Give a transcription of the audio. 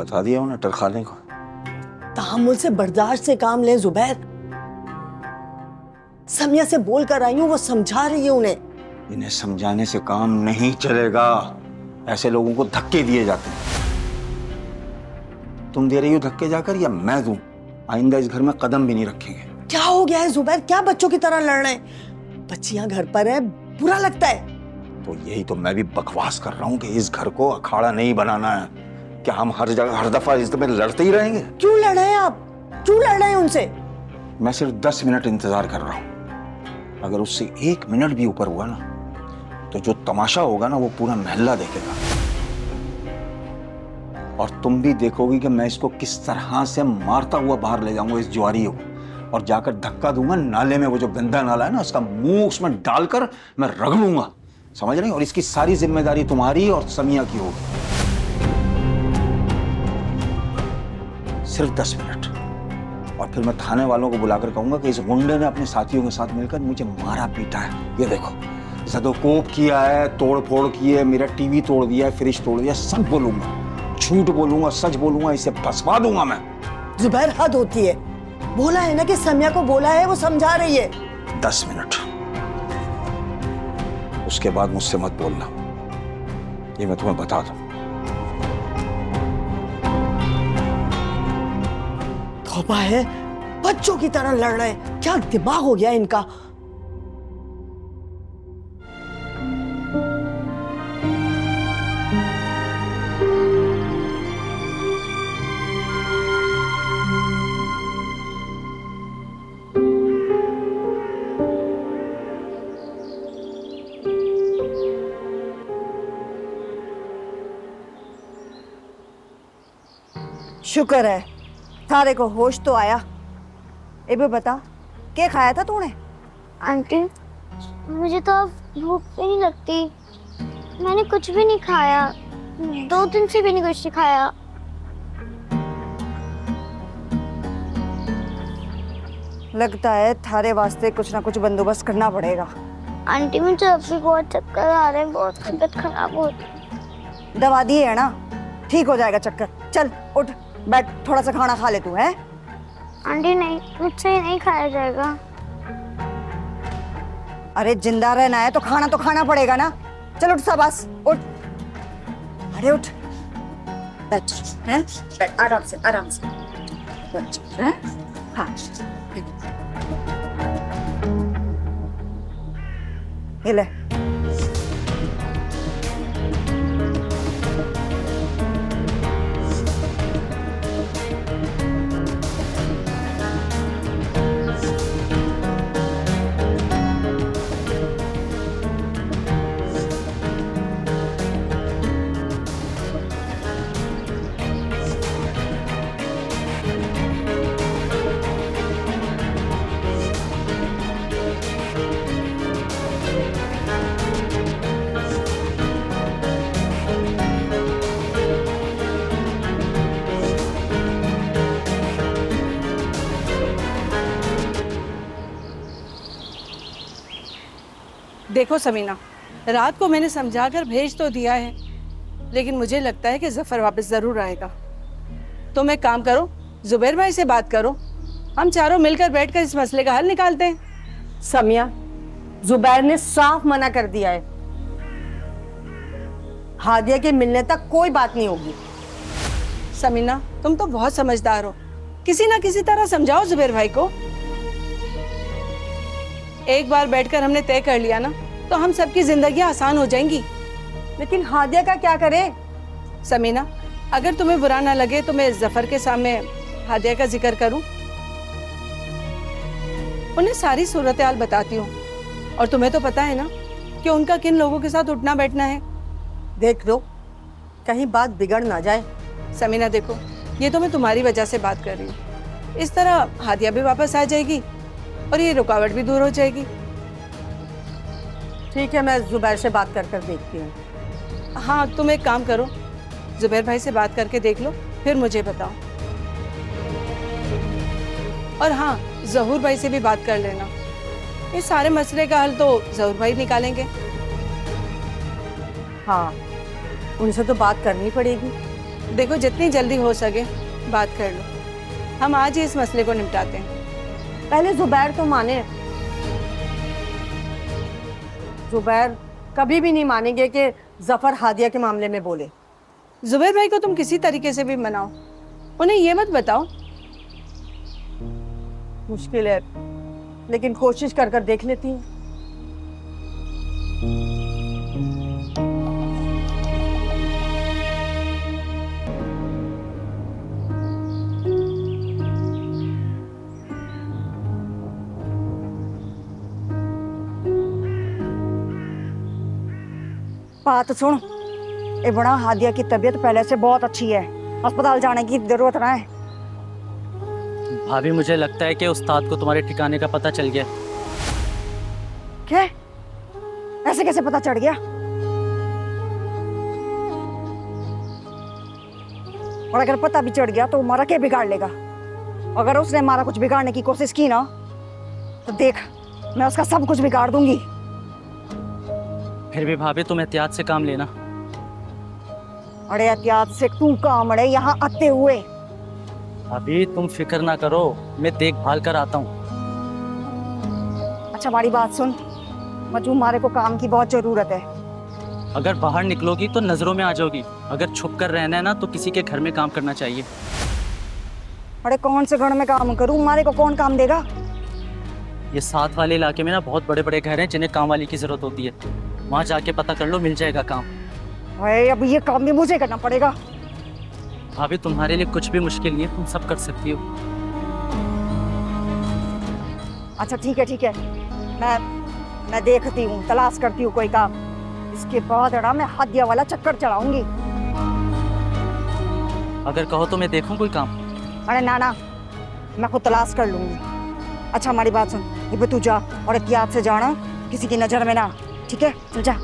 बता दिया उन्हें टरखाने को। तहम्मुल से बर्दाश्त से काम ले जुबैर। समिया से बोल कर आई हूँ, वो समझा रही है उन्हें। इन्हें समझाने से काम नहीं चलेगा, ऐसे लोगों को धक्के दिए जाते हैं। तुम दे रही हो धक्के जाकर या मैं दूं? आइंदा इस घर में कदम भी नहीं रखेंगे। क्या हो गया है जुबैर, क्या बच्चों की तरह लड़ रहे हैं? बच्चियां घर पर है, बुरा लगता है। तो यही तो मैं भी बकवास कर रहा हूँ कि इस घर को अखाड़ा नहीं बनाना है। क्या हम हर जगह हर दफा इस में लड़ते ही रहेंगे? क्यों लड़ रहे हैं आप? क्यों लड़ रहे हैं उनसे? मैं सिर्फ 10 मिनट इंतजार कर रहा हूँ। अगर उससे 1 मिनट भी ऊपर हुआ ना, तो जो तमाशा होगा ना वो पूरा मोहल्ला देखेगा। और तुम भी देखोगी कि मैं इसको किस तरह से मारता हुआ बाहर ले जाऊंगा, इस जुआरी को, और जाकर धक्का दूंगा नाले में। वो जो गंदा नाला है ना, उसका मुंह उसमें डालकर मैं रगड़ूंगा, समझ रही? और इसकी सारी जिम्मेदारी तुम्हारी और समिया की होगी। सिर्फ 10 मिनट, और फिर मैं थाने वालों को बुलाकर कहूंगा कि इस गुंडे ने अपने साथियों के साथ मिलकर मुझे मारा पीटा है। ये देखो, ज़दोकोब किया है, तोड़ फोड़ की है, मेरा टीवी तोड़ दिया है, फ्रिज तोड़ दिया, सब बोलूंगा। झूठ बोलूंगा, सच बोलूंगा, इसे फंसवा दूंगा मैं। जुबैर हद होती है। बोला है ना कि समिया को बोला है, वो समझा रही है। 10 मिनट, उसके बाद मुझसे मत बोलना, ये मैं तुम्हें बता दूं। तौबा है, बच्चों की तरह लड़ रहे हैं। क्या दिमाग हो गया इनका? शुक्र है थारे को होश तो आया। ए भी बता, क्या खाया था तूने? आंटी, मुझे तो अब भूख भी नहीं लगती। मैंने कुछ भी नहीं खाया, 2 दिन से भी नहीं कुछ खाया। लगता है थारे वास्ते कुछ ना कुछ बंदोबस्त करना पड़ेगा। आंटी, मुझे अब भी बहुत चक्कर आ रहे हैं, बहुत तबीयत खराब हो रही। दवा दी है ना, ठीक हो जाएगा चक्कर। चल उठ, बैठ, थोड़ा सा खाना खा ले तू। है आंटी, नहीं, मुझसे नहीं खाया जाएगा। अरे जिंदा रहना है तो खाना पड़ेगा ना। चल उठ शाबाश, उठ। अरे उठ, बैठ, हैं? बैठ, आराम से बैठ, हैं? हाँ, ये ले। देखो समीना, रात को मैंने समझाकर भेज तो दिया है, लेकिन मुझे लगता है कि जफर वापस जरूर आएगा। तुम एक काम करो, जुबैर भाई से बात करो, हम चारों मिलकर बैठकर इस मसले का हल निकालते हैं। समिया, जुबैर ने साफ मना कर दिया है, हादिया के मिलने तक कोई बात नहीं होगी। समीना, तुम तो बहुत समझदार हो, किसी ना किसी तरह समझाओ जुबैर भाई को। एक बार बैठकर हमने तय कर लिया ना, तो हम सबकी जिंदगी आसान हो जाएंगी। लेकिन हादिया का क्या करे? समीना, अगर तुम्हें बुरा ना लगे तो मैं जफर के सामने हादिया का जिक्र करूं, उन्हें सारी सूरत हाल बताती हूँ। और तुम्हें तो पता है ना कि उनका किन लोगों के साथ उठना बैठना है। देख लो, कहीं बात बिगड़ ना जाए। समीना देखो, ये तो मैं तुम्हारी वजह से बात कर रही हूँ। इस तरह हादिया भी वापस आ जाएगी और ये रुकावट भी दूर हो जाएगी। ठीक है, मैं जुबैर से बात कर देखती हूँ। हाँ, तुम एक काम करो, जुबैर भाई से बात करके देख लो, फिर मुझे बताओ। और हाँ, जहूर भाई से भी बात कर लेना। इस सारे मसले का हल तो जहूर भाई निकालेंगे। हाँ, उनसे तो बात करनी पड़ेगी। देखो जितनी जल्दी हो सके बात कर लो, हम आज ही इस मसले को निपटाते हैं। पहले जुबैर तो माने। जुबैर कभी भी नहीं मानेंगे कि जफर हादिया के मामले में बोले। जुबैर भाई को तुम किसी तरीके से भी मनाओ, उन्हें ये मत बताओ। मुश्किल है, लेकिन कोशिश कर कर देख लेती हूँ। बात सुन, ये बड़ा हादिया की तबीयत पहले से बहुत अच्छी है, अस्पताल जाने की जरूरत ना है। भाभी मुझे लगता है कि उस्ताद को तुम्हारे ठिकाने का पता चल गया। क्या? ऐसे कैसे पता चढ़ गया? और अगर पता भी चढ़ गया तो हमारा क्या बिगाड़ लेगा? अगर उसने हमारा कुछ बिगाड़ने की कोशिश की ना तो देख, मैं उसका सब कुछ बिगाड़ दूंगी। फिर भी भाभी तुम एहतियात से काम लेना। अरे एहतियात से तू काम अड़े यहाँ आते हुए। भाभी तुम फिक्र ना करो, मैं देखभाल कर आता हूँ। अच्छा हमारी बात सुन, मजू हमारे को काम की बहुत जरूरत है। अगर बाहर निकलोगी तो नजरों में आ जाओगी, अगर छुप कर रहना है ना तो किसी के घर में काम करना चाहिए। अरे कौन से घर में काम करूँ? हमारे को कौन काम देगा? ये साथ वाले इलाके में ना बहुत बड़े बड़े घर हैं जिन्हें काम वाली की जरूरत होती है, वहाँ जाके पता कर लो, मिल जाएगा काम। अरे अब ये काम भी मुझे करना पड़ेगा। भाभी तुम्हारे लिए कुछ भी मुश्किल नहीं है, तुम सब कर सकती हो। अच्छा ठीक है, मैं देखती हूँ, तलाश करती हूँ कोई काम। इसके बाद अड़ा मैं हादिया वाला चक्कर चलाऊंगी। अगर कहो तो मैं देखूं कोई काम। अरे ना, मैं खुद तलाश कर लूंगी। अच्छा हमारी बात सुन, ये तू जा और एहतियात से जाना, किसी की नजर में ना, ठीक है? चल जा।